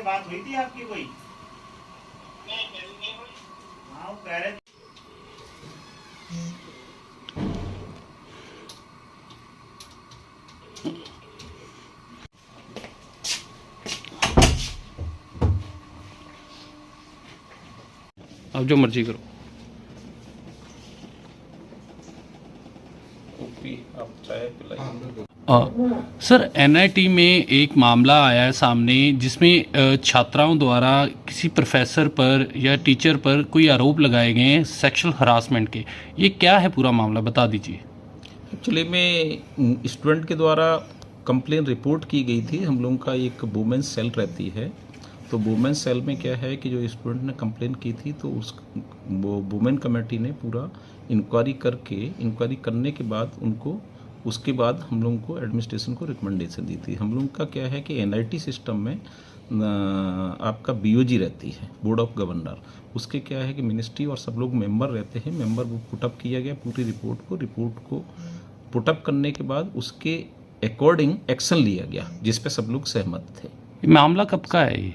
से बात हुई थी आपकी कोई? हाँ वो कह रहे थे। आप जो मर्जी करो। आप चाय पिलाइए। सर एनआईटी में एक मामला आया है सामने जिसमें छात्राओं द्वारा किसी प्रोफेसर पर या टीचर पर कोई आरोप लगाए गए हैं सेक्सुअल हरासमेंट के। ये क्या है पूरा मामला, बता दीजिए। एक्चुअली में स्टूडेंट के द्वारा कंप्लेन रिपोर्ट की गई थी। हम लोगों का एक वुमेन्स सेल रहती है, तो वुमेन्स सेल में क्या है कि जो स्टूडेंट ने कंप्लेन की थी तो वो वुमेन कमेटी ने पूरा इंक्वायरी करने के बाद उसके बाद हम लोगों को एडमिनिस्ट्रेशन को रिकमेंडेशन दी थी। हम लोगों का क्या है कि एनआईटी सिस्टम में आपका बीओजी रहती है, बोर्ड ऑफ गवर्नर। उसके क्या है कि मिनिस्ट्री और सब लोग मेंबर रहते हैं। मेंबर वो पुटअप किया गया पूरी रिपोर्ट को पुटअप करने के बाद उसके अकॉर्डिंग एक्शन लिया गया जिस पे सब लोग सहमत थे। ये मामला कब का है? ये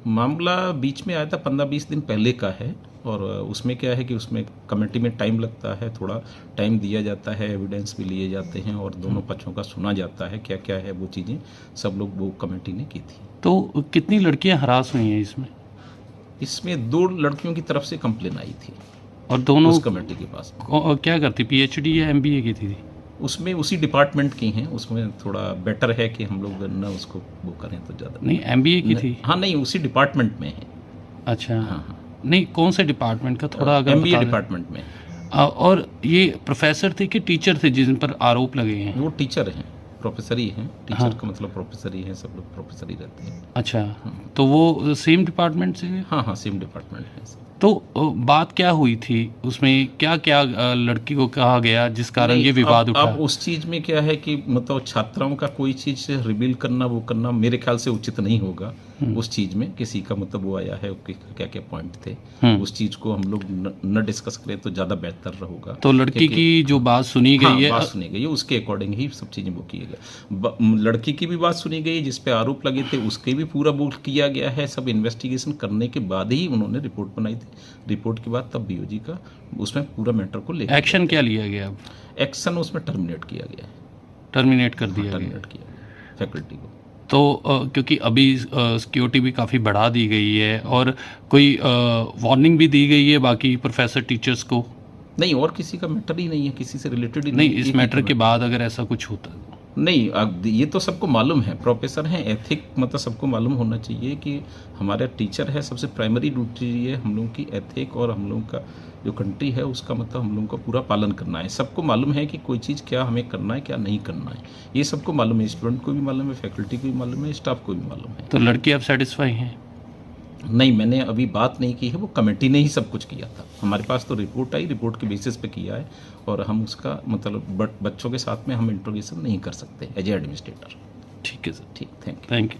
मामला बीच में आया था, 15-20 दिन पहले का है। और उसमें क्या है कि उसमें कमेटी में टाइम लगता है, थोड़ा टाइम दिया जाता है, एविडेंस भी लिए जाते हैं और दोनों पक्षों का सुना जाता है क्या क्या है वो चीज़ें सब लोग वो कमेटी ने की थी। तो कितनी लड़कियां हरास हुई हैं इसमें? इसमें 2 लड़कियों की तरफ से कंप्लेन आई थी और दोनों उस कमेटी के पास। क्या करती, पीएचडी या एमबीए की थी? उसमें उसी डिपार्टमेंट की हैं, उसमें थोड़ा बेटर है कि हम लोग ना उसको वो करें तो ज़्यादा। नहीं, एमबीए की थी। हाँ नहीं, उसी डिपार्टमेंट में है। अच्छा हाँ। नहीं, कौन से डिपार्टमेंट का, थोड़ा अगर एमबीए बता दें। डिपार्टमेंट में। और ये प्रोफेसर थे कि टीचर थे जिन पर आरोप लगे हैं? वो टीचर हैं, प्रोफेसर ही हैं। टीचर हाँ। का मतलब प्रोफेसर ही हैं, सब लोग प्रोफेसर ही रहते हैं। अच्छा, तो वो सेम डिपार्टमेंट से? हाँ, सेम डिपार्टमेंट है सब। तो बात क्या हुई थी उसमें, क्या क्या लड़की को कहा गया जिस कारण ये विवाद उठा? अब उस चीज़ में क्या है कि मतलब छात्राओं का कोई चीज़ से रिवील करना वो करना मेरे ख्याल से उचित नहीं होगा। उस चीज़ में किसी का मतलब वो आया है क्या क्या पॉइंट थे, उस चीज़ को हम लोग न डिस्कस करें तो ज़्यादा बेहतर रहेगा। तो लड़की की जो बात सुनी गई है, बात सुनी गई है, उसके अकॉर्डिंग ही सब चीज़ें वो किए गए। लड़की की भी बात सुनी गई जिस पे आरोप लगे थे, उसके भी पूरा वो किया गया है। सब इन्वेस्टिगेशन करने के बाद ही उन्होंने रिपोर्ट बनाई थी। रिपोर्ट के बाद तब बीओजी का उसमें पूरा मैटर को लेकर एक्शन क्या लिया गया? अब एक्शन उसमें टर्मिनेट किया गया है। टर्मिनेट कर दिया गया टर्मिनेट किया गया फैकल्टी को। तो क्योंकि अभी सिक्योरिटी भी काफ़ी बढ़ा दी गई है और कोई वार्निंग भी दी गई है बाकी प्रोफेसर टीचर्स को? नहीं, और किसी का मैटर ही नहीं है, किसी से रिलेटेड ही नहीं, इस मैटर के बाद अगर ऐसा कुछ होता है? नहीं, अब ये तो सबको मालूम है, प्रोफेसर हैं, एथिक मतलब सबको मालूम होना चाहिए कि हमारा टीचर है, सबसे प्राइमरी ड्यूटी है हम लोगों की एथिक और हम लोगों का जो कंट्री है उसका मतलब हम लोगों को पूरा पालन करना है। सबको मालूम है कि कोई चीज़ क्या हमें करना है क्या नहीं करना है, ये सबको मालूम है। स्टूडेंट को भी मालूम है, फैकल्टी को भी मालूम है, स्टाफ को भी मालूम है। तो लड़की अब सेटिस्फाई हैं? नहीं, मैंने अभी बात नहीं की है, वो कमेटी ने ही सब कुछ किया था। हमारे पास तो रिपोर्ट आई, रिपोर्ट के बेसिस पे किया है और हम उसका मतलब बच्चों के साथ में हम इंट्रोगेशन नहीं कर सकते एज ए एडमिनिस्ट्रेटर। ठीक है सर। ठीक, थैंक यू। Thank you.